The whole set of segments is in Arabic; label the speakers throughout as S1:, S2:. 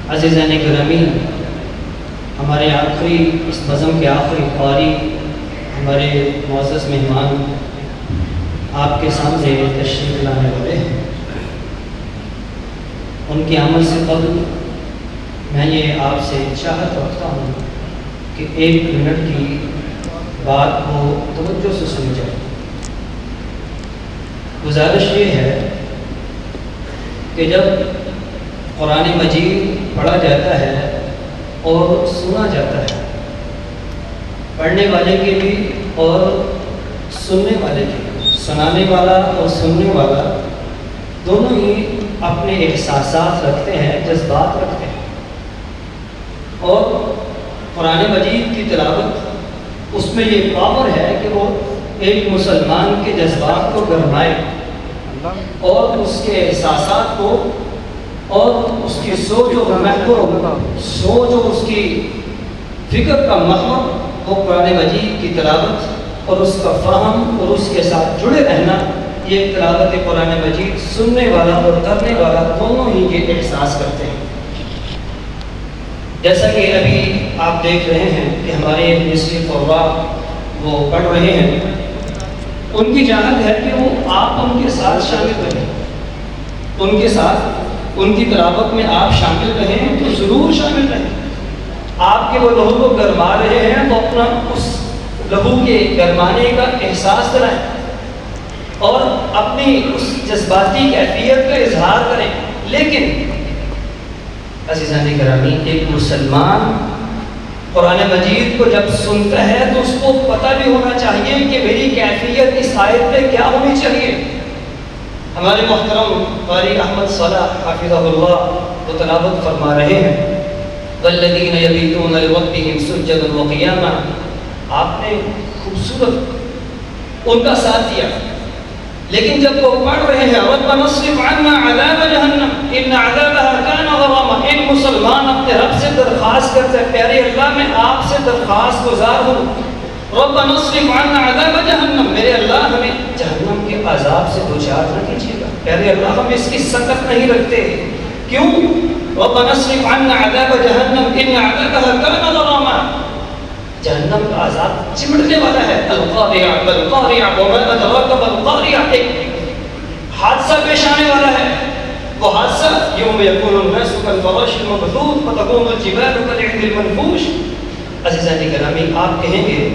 S1: عزیزان گرامی، ہمارے آخری اس نظم کے آخری قاری ہمارے معزز مہمان آپ کے سامنے تشریف لانے والے ہیں۔ ان کے عمل سے قبل میں یہ آپ سے چاہت رکھتا ہوں کہ 1 منٹ کی بات کو توجہ سے سنی جائے۔ گزارش یہ ہے کہ جب قرآن مجید پڑھا جاتا ہے اور سنا جاتا ہے، پڑھنے والے کے بھی اور سننے والے کے بھی، سنانے والا اور سننے والا دونوں ہی اپنے احساسات رکھتے ہیں، جذبات رکھتے ہیں، اور قرآن مجید کی تلاوت اس میں یہ پاور ہے کہ وہ ایک مسلمان کے جذبات کو گرمائے اور اس کے احساسات کو اور اس کی سوچ و سوچ و اس کی فکر کا محور وہ قرآن مجید کی تلاوت اور اس کا فہم اور اس کے ساتھ جڑے رہنا، یہ تلاوت قرآن مجید سننے والا اور کرنے والا دونوں ہی یہ احساس کرتے ہیں۔ جیسا کہ ابھی آپ دیکھ رہے ہیں کہ ہمارے مصری قربا وہ پڑھ رہے ہیں، ان کی چاہت ہے کہ وہ آپ ان کے ساتھ شامل رہیں، ان کے ساتھ ان کی تلاوت میں آپ شامل رہیں تو ضرور شامل رہیں۔ آپ کے وہ لہو کو گرما رہے ہیں تو اپنا اس لہو کے گرمانے کا احساس کرائیں اور اپنی اس جذباتی کیفیت کا اظہار کریں۔ لیکن عزیزان گرامی، ایک مسلمان قرآن مجید کو جب سنتا ہے تو اس کو پتہ بھی ہونا چاہیے کہ میری کیفیت اس آیت پہ کیا ہونی چاہیے۔ ہمارے محترم قاری احمد صلاح حافظہ اللہ وہ تلاوت فرما رہے ہیں، والذین یبیتون لربہم سجدا وقیاما۔ آپ نے خوبصورت ان کا ساتھ دیا، لیکن جب وہ پڑھ رہے ہیں ربنا اصرف عنا عذاب جہنم ان عذابها کان غراما، ایک مسلمان اپنے رب سے درخواست کرتا ہے، پیارے اللہ میں آپ سے درخواست گزار ہوں، ربنا اصرف عنا عذاب جہنم، میرے اللہ ہمیں جہنم کے عذاب سے دوچار نہ کیجیے گا۔ پیارے اللہ ہم اس کی سکت نہیں رکھتے، کیوں؟ ربنا اصرف عنا عذاب جہنم ان عذابها کان غراما، جہنم کا عذاب چمٹنے والا ہے۔ القاریہ بالقاریہ وما ادراک ما القاریہ، ایک حادثہ پیش آنے والا ہے۔ وہ حادثہ یوم یکون الناس کالفراش المبثوث فتکون الجبال کالعہن المنفوش۔ عزیزان گرامی، آپ کہیں گے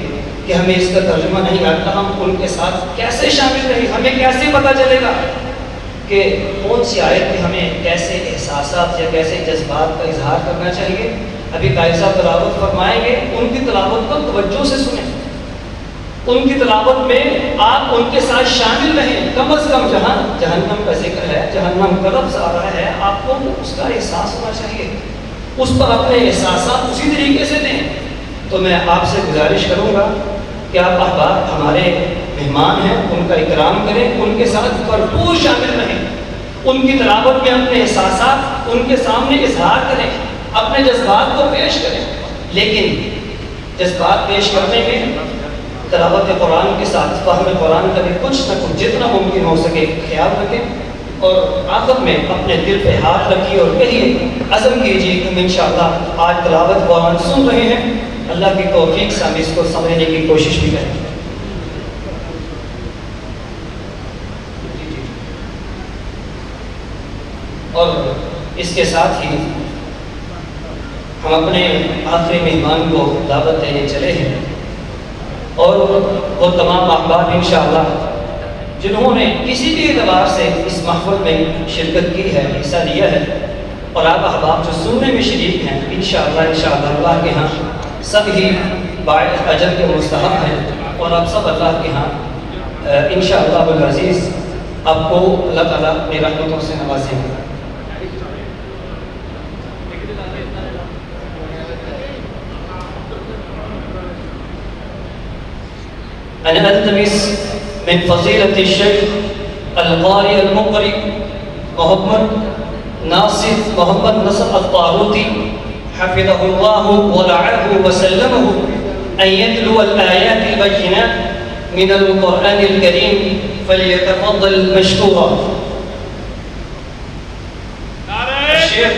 S1: کہ ہمیں اس کا ترجمہ نہیں آتا، ہم ان کے ساتھ کیسے شامل رہیں، ہمیں کیسے پتہ چلے گا کہ کون سی آیت میں ہمیں کیسے احساسات یا کیسے جذبات کا اظہار کرنا چاہیے؟ ابھی قاری صاحب تلاوت فرمائیں گے، ان کی تلاوت کو توجہ سے سنیں، ان کی تلاوت میں آپ ان کے ساتھ شامل رہیں۔ کم از کم جہاں جہنم کا ذکر ہے، جہنم کا لفظ آ رہا ہے، آپ کو اس کا احساس ہونا چاہیے، اس پر اپنے احساسات اسی طریقے سے دیں۔ تو میں آپ سے گزارش کروں گا کہ آپ احباب ہمارے مہمان ہیں، ان کا اکرام کریں، ان کے ساتھ بھرپور شامل رہیں، ان کی تلاوت میں اپنے احساسات ان کے سامنے اظہار کریں، اپنے جذبات کو پیش کریں۔ لیکن جذبات پیش کرنے میں تلاوت قرآن کے ساتھ فہم قرآن کا بھی کچھ نہ کچھ جتنا ممکن ہو سکے خیال رکھیں، اور آخر میں اپنے دل پہ ہاتھ رکھیے اور کہیے، عزم کیجیے کہ ہم انشاءاللہ آج تلاوت قرآن سن رہے ہیں، اللہ کی توفیق سے ہم اس کو سمجھنے کی کوشش بھی کریں۔ اور اس کے ساتھ ہی ہم اپنے آخری مہمان کو دعوت دینے چلے ہیں، اور وہ تمام احباب انشاءاللہ جنہوں نے کسی بھی اعتبار سے اس محفل میں شرکت کی ہے، حصہ لیا ہے، اور آپ احباب جو سننے میں شریک ہیں، انشاءاللہ اللہ کے ہاں سب ہی باعث اجر کے مستحق ہیں، اور آپ سب اللہ کے ہاں انشاءاللہ العزیز آپ کو اللہ تعالیٰ اپنی رحمتوں سے نوازیں گے۔ أنا ألتمس من فضيلة الشيخ القارئ المقرئ محمد نصر الطاروطي حفظه الله ورعاه وسلمه أن يتلو الآيات البينات من القرآن الكريم فليتفضل مشكورا. الشيخ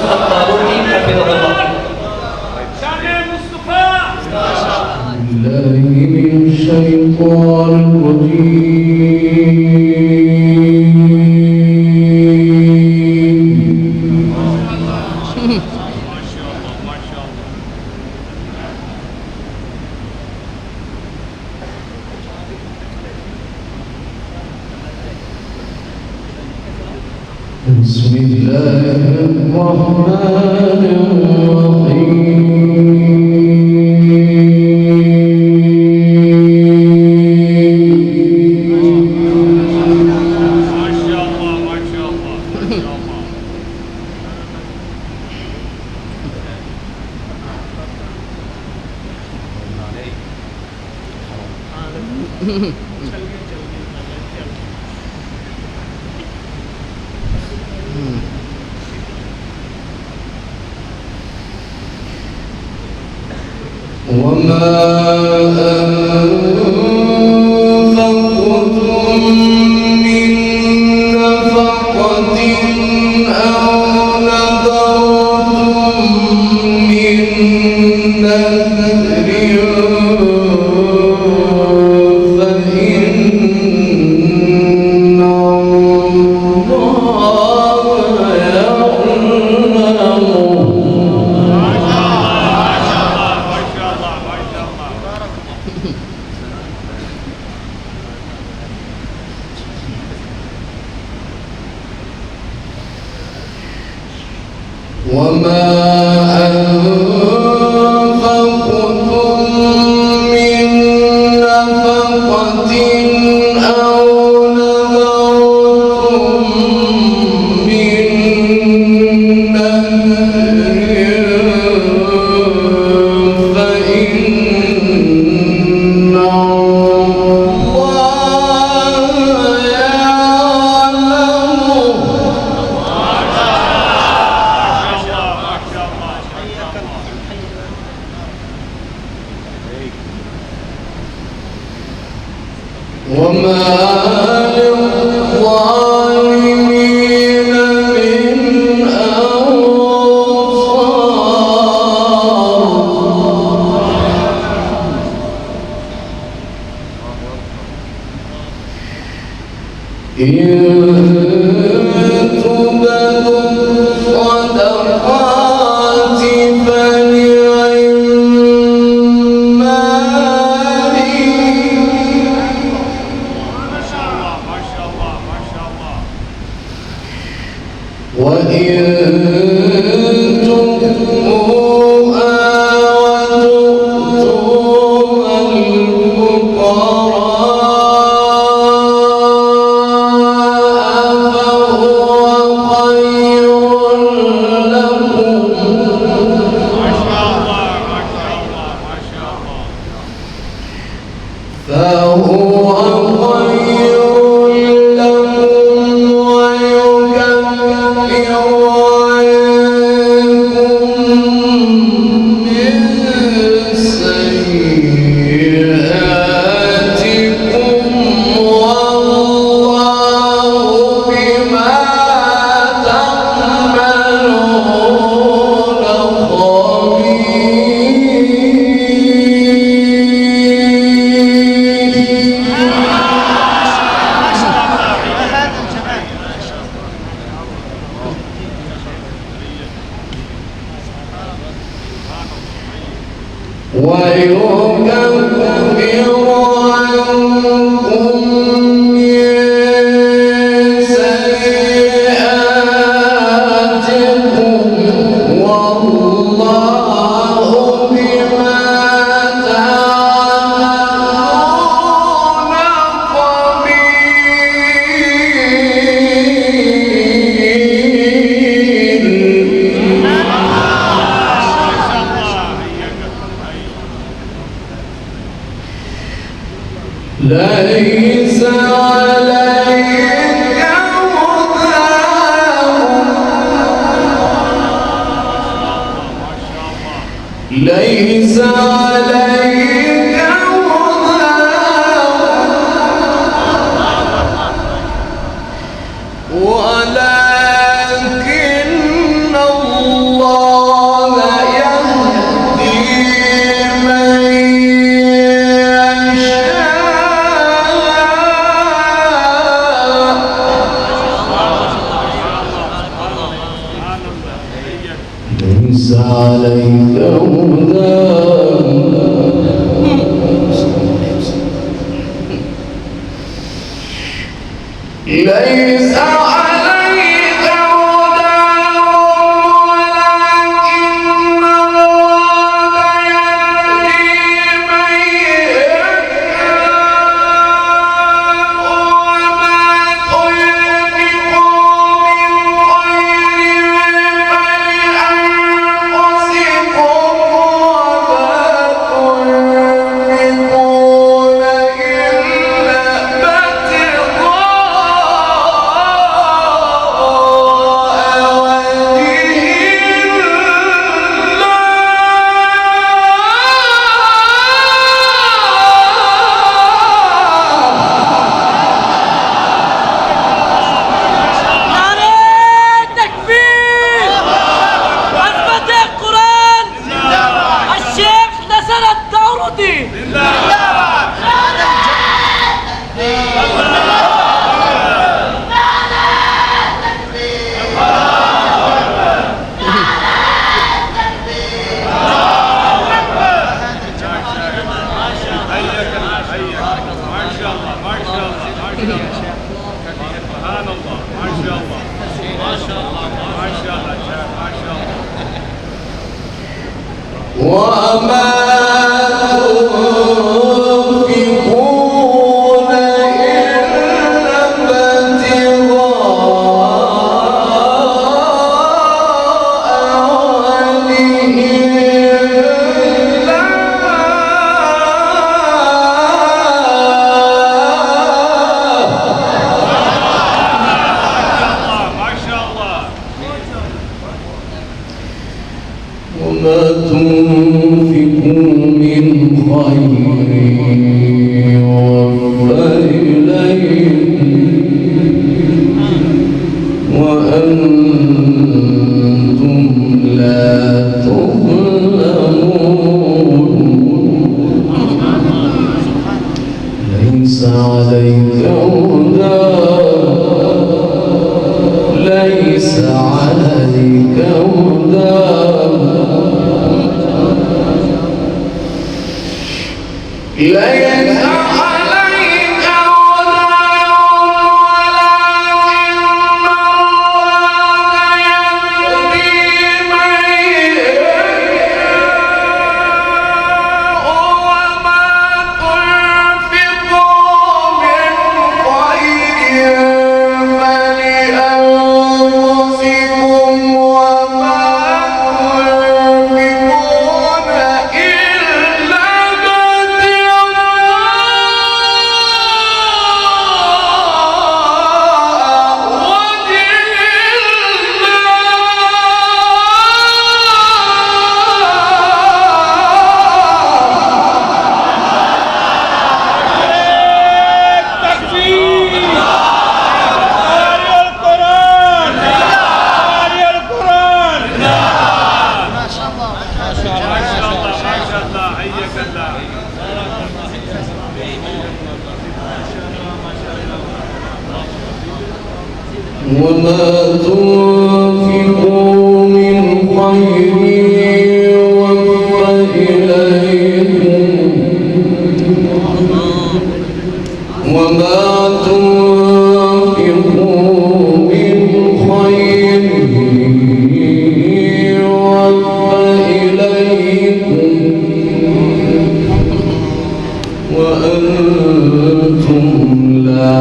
S1: असद अत्तालुकी हफिज़हुल्लाह।
S2: بسم الله الرحمن وما أنفقتم من نفقة أو نذرتم من نذر فإن الله يعلمه. وما أنفقتم من نفقة أو نذرتم من نذر فإن الله يعلمه. وما للظالمين من أنصار إن تبدوا الصدقات وإن تخفوها وتؤتوها الفقراء فهو خير لكم ويكفر عنكم من سيئاتكم والله بما تعملون ويكفر عنكم من سيئاتكم والله بما تعملون ليس عليك هداهم ليس عليك هداهم ولكن الله ليس عليك هداهم ليس عليك هداهم ولكن الله يهدي من يشاء وما تنفقوا من خير فلأنفسكم وما تنفقون إلا وما تنفقون إلا ابتغاء وجه وما تنفقوا من خير يوفى إليكم وأنتم لا تظلمون ليس عليك هداهم ليس عليك هداهم ليس عليك وما تنفقوا من خير يوفى إليكم وما تنفقوا من خير يوفى إليكم وأنتم لا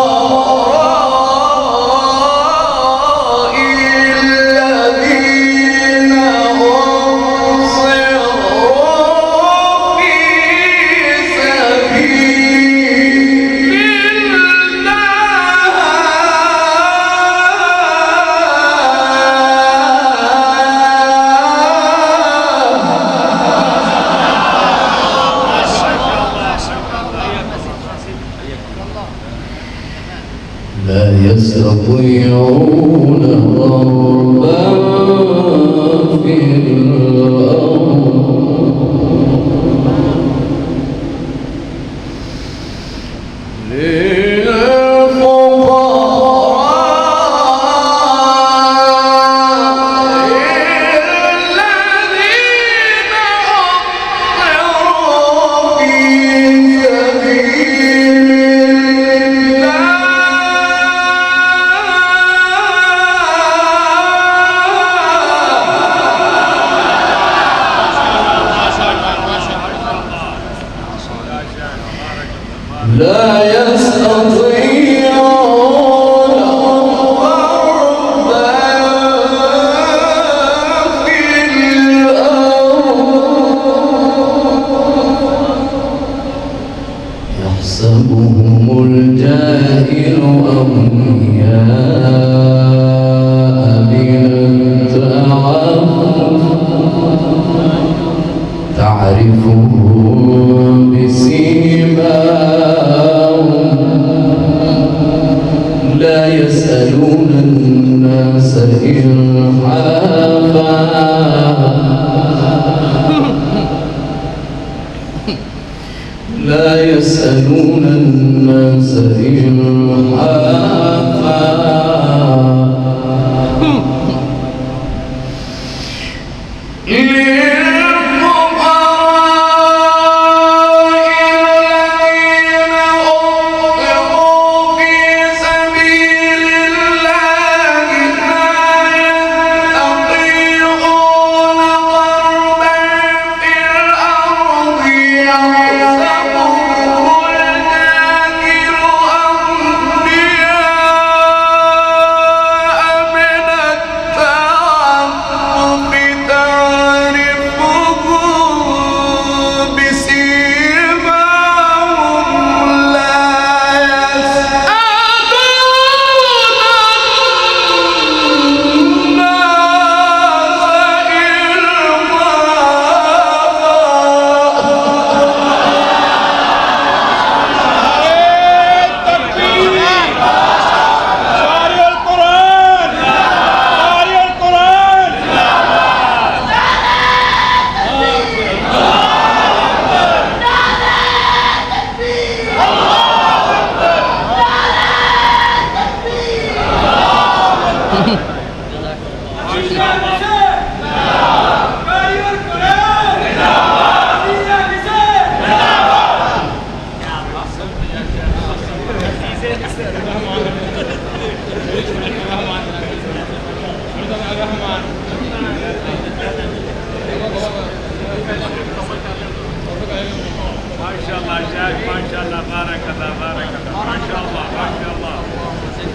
S2: للفقراء لا يستطيعون ضربا في لا يستطيعون ضربا في الأرض يحسبهم الجاهل أغنياء من التعفف تعرفهم بسيماهم لا يسألون الناس إلحافا لا يسألون الناس إلحافا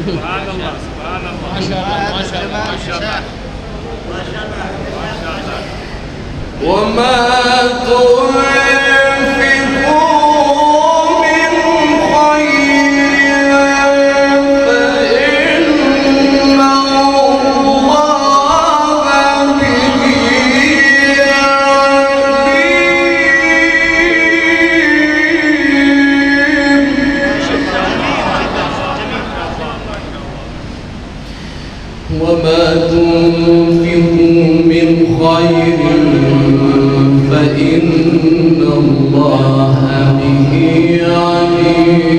S3: سبحان الله سبحان الله ما شاء الله ما شاء الله ما شاء الله ما شاء الله ما شاء الله
S2: وما تنفقوا من خير فإن الله به وما تنفقوا من خير فإن الله به عليم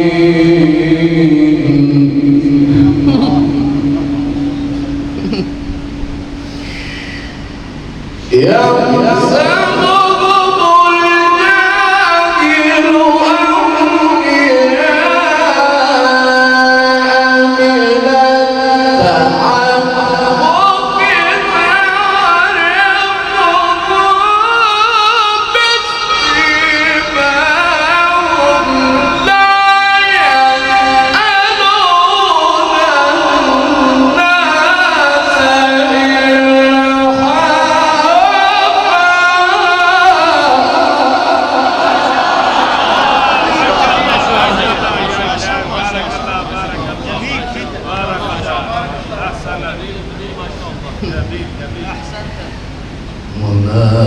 S2: وما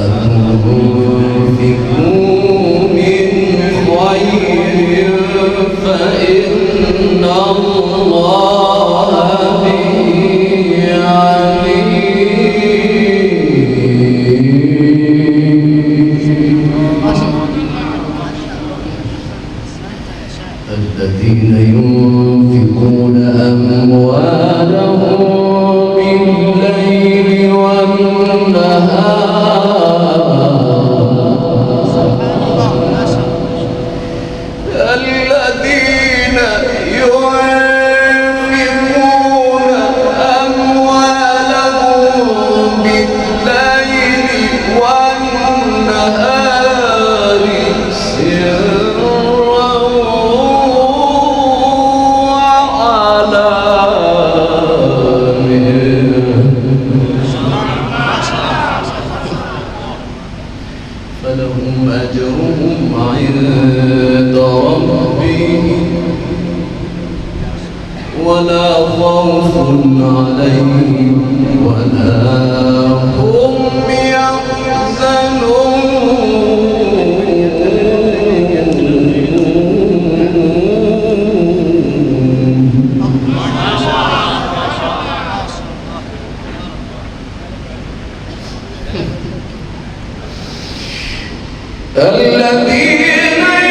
S2: تنفقوا من خير فإن الله الذين ينفقون أموالهم بالليل والنهار الذين ينفقون أموالهم بالليل والنهار سرا فلهم أجرهم عند ربهم ولا خوف عليهم ولا هم الذين ينفقون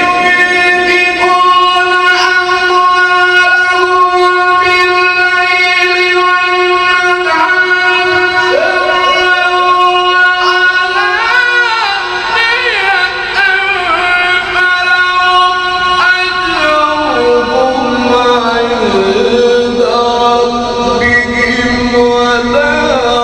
S2: أموالهم بالليل والنهار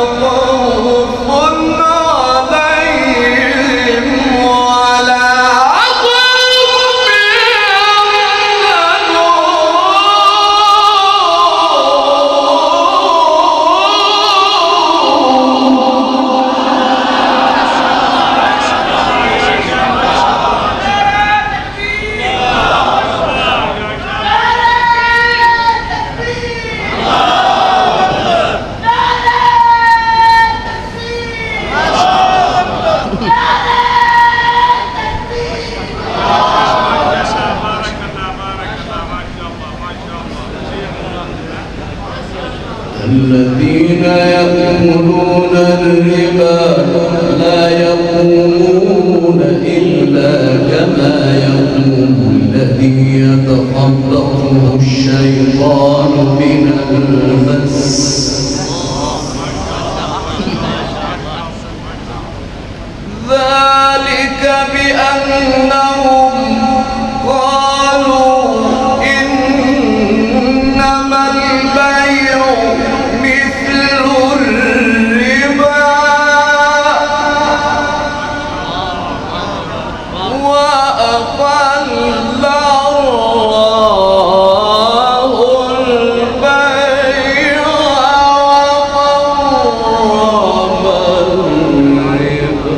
S2: الذين يأكلون الربا لا يقومون إلا كما يقوم الذي يتخبطه الشيطان من المس ذلك بأنهم قالوا إنما البيع مثل الربا وأحل الله البيع وحرم الربا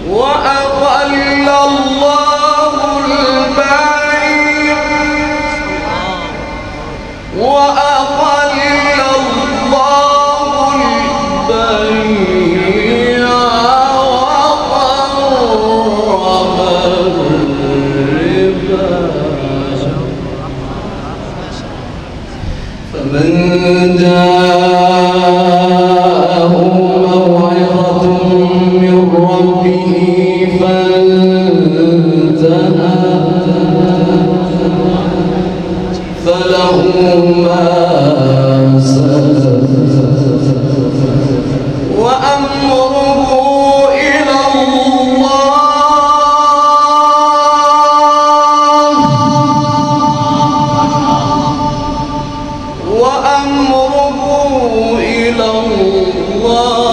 S2: وأحل الله البيع وأحل الله البيع وحرم الربا فمن جاءه موعظة من ربه فانتهى فله ما سلف وأمره إلى الله وأمره إلى الله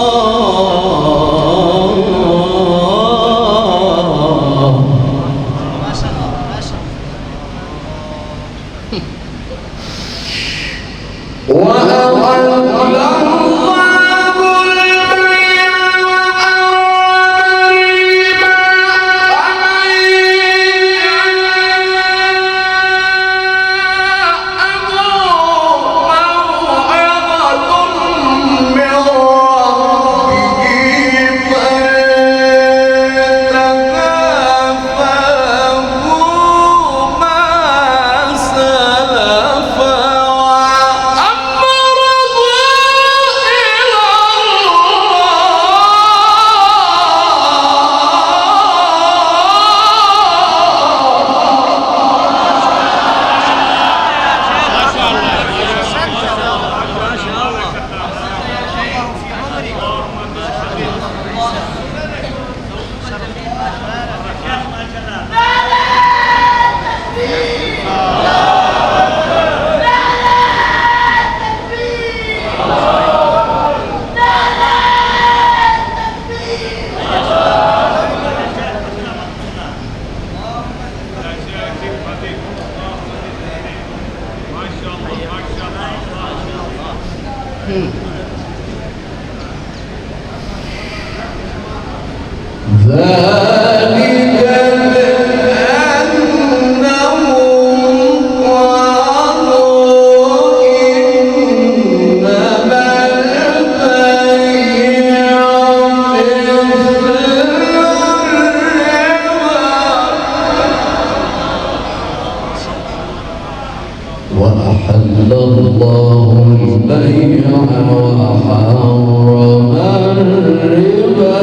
S2: وأحل الله البيع وحرم الربا فمن جاءه موعظة من ربه فانتهى فله ما سلف وأمره وأحل الله البيع وحرم الربا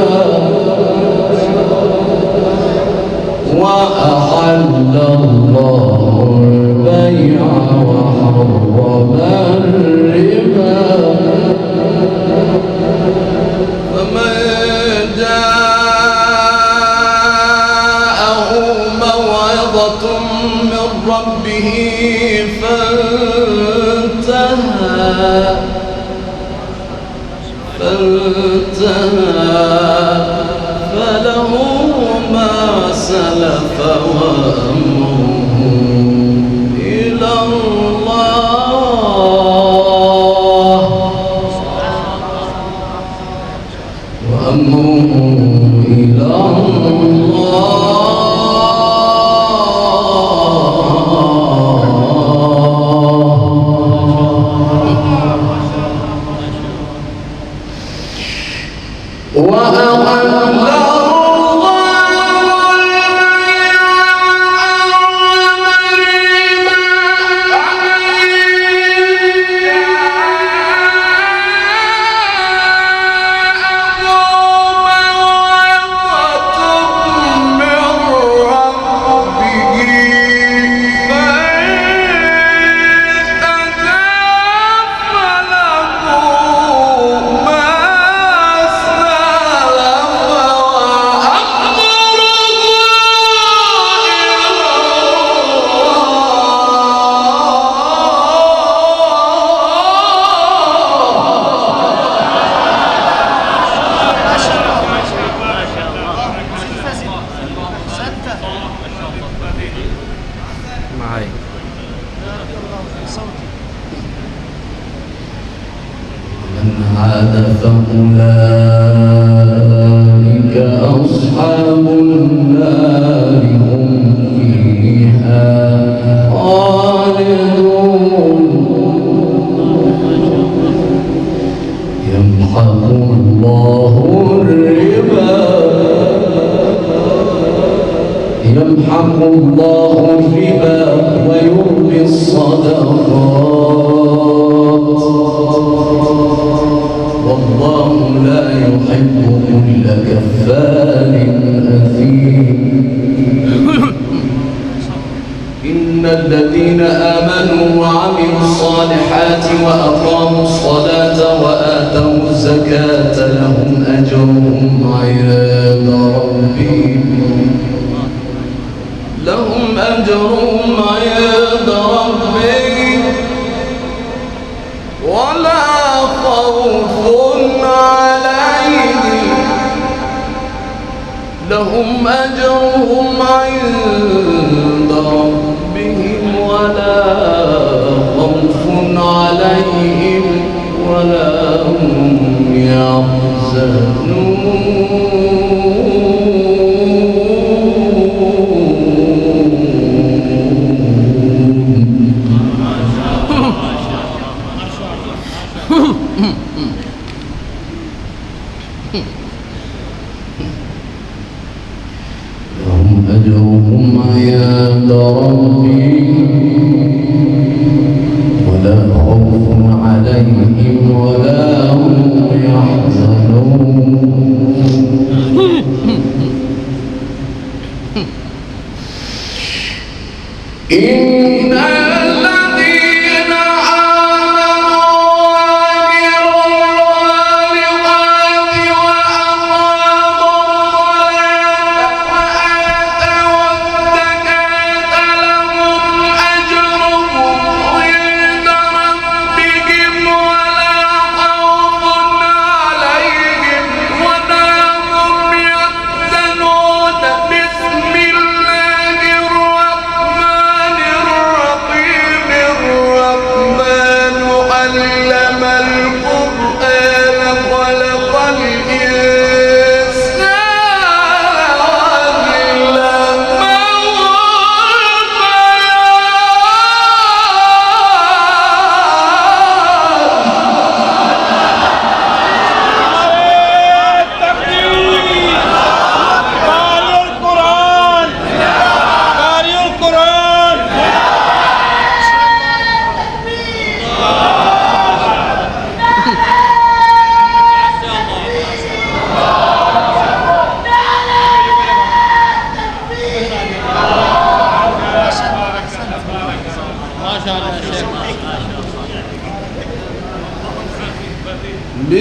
S2: وأحل الله البيع وحرم الربا فمن جاءه موعظة من ربه فانتهى فله ما سلف وأمره إلى الله وأمره إلى الله من عاد فأولئك أصحاب النار هم فيها خالدون يمحق الله الربا ويربي الصدقات والله لا يحب كل كفار أثيم إن الذين آمنوا وعملوا الصالحات وأقاموا الصلاة وآتوا الزكاة لهم أجرهم عند ربهم ولا خوف عليهم لهم أجرهم عند ربهم ولا خوف عليهم ولا هم لهم أجرهم عند ربهم ولا خوف عليهم ولا هم يحزنون إن الذين آمنوا وعملوا الصالحات وأقاموا الصلاة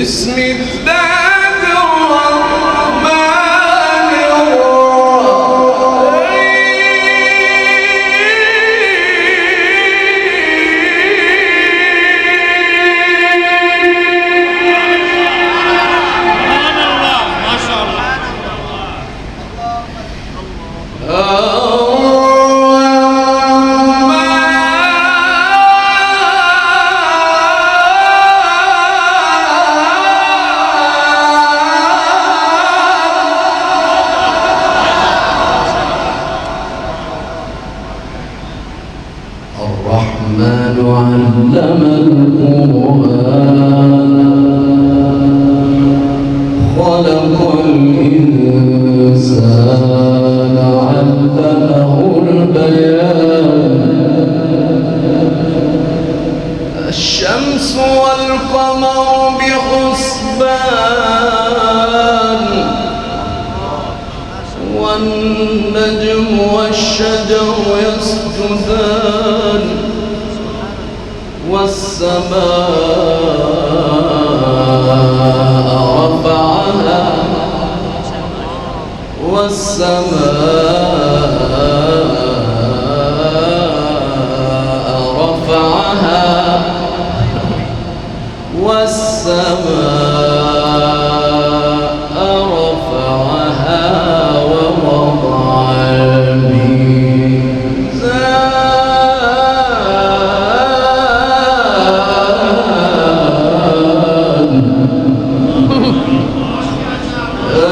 S2: بسم الله الرحمن
S3: سبحان الله ما شاء الله.
S2: الرحمن علم القرآن خلق الإنسان علمه البيان الشمس والقمر بحسبان والنجم والشجر يسجدان والسماء رفعها ووضع الميزان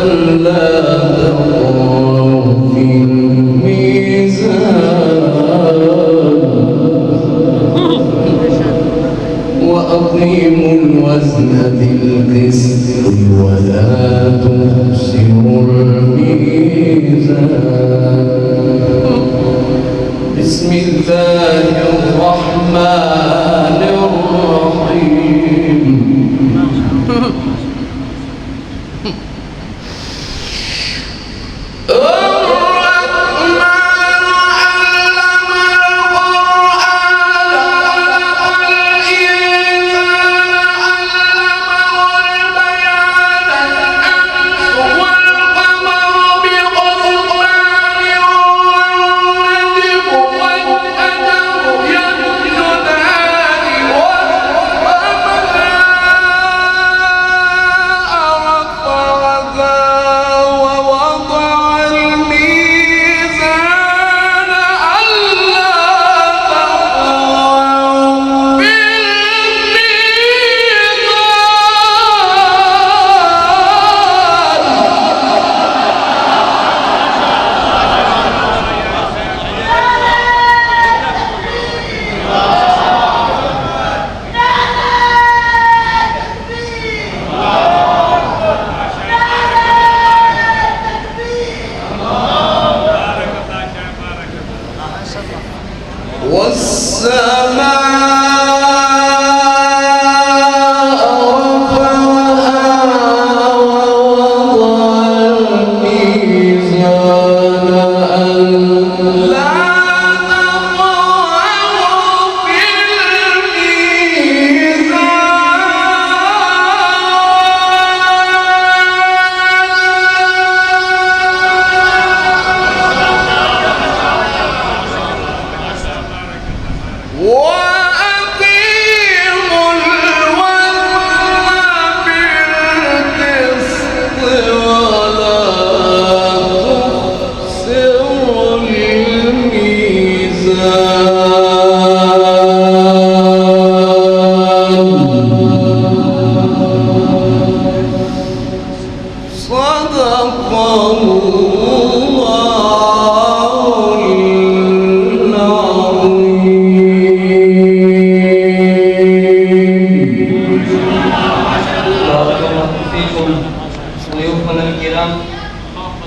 S2: ألا تطغوا في الميزان وأقيموا الوزن بالقسط ولا تخسروا الميزان بسم الله الرحمن الرحيم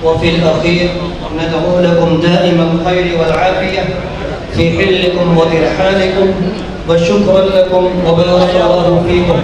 S1: وفي الأخير ندعو لكم دائما الخير والعافية في حلكم وترحالكم، وشكرا لكم وبارك الله فيكم.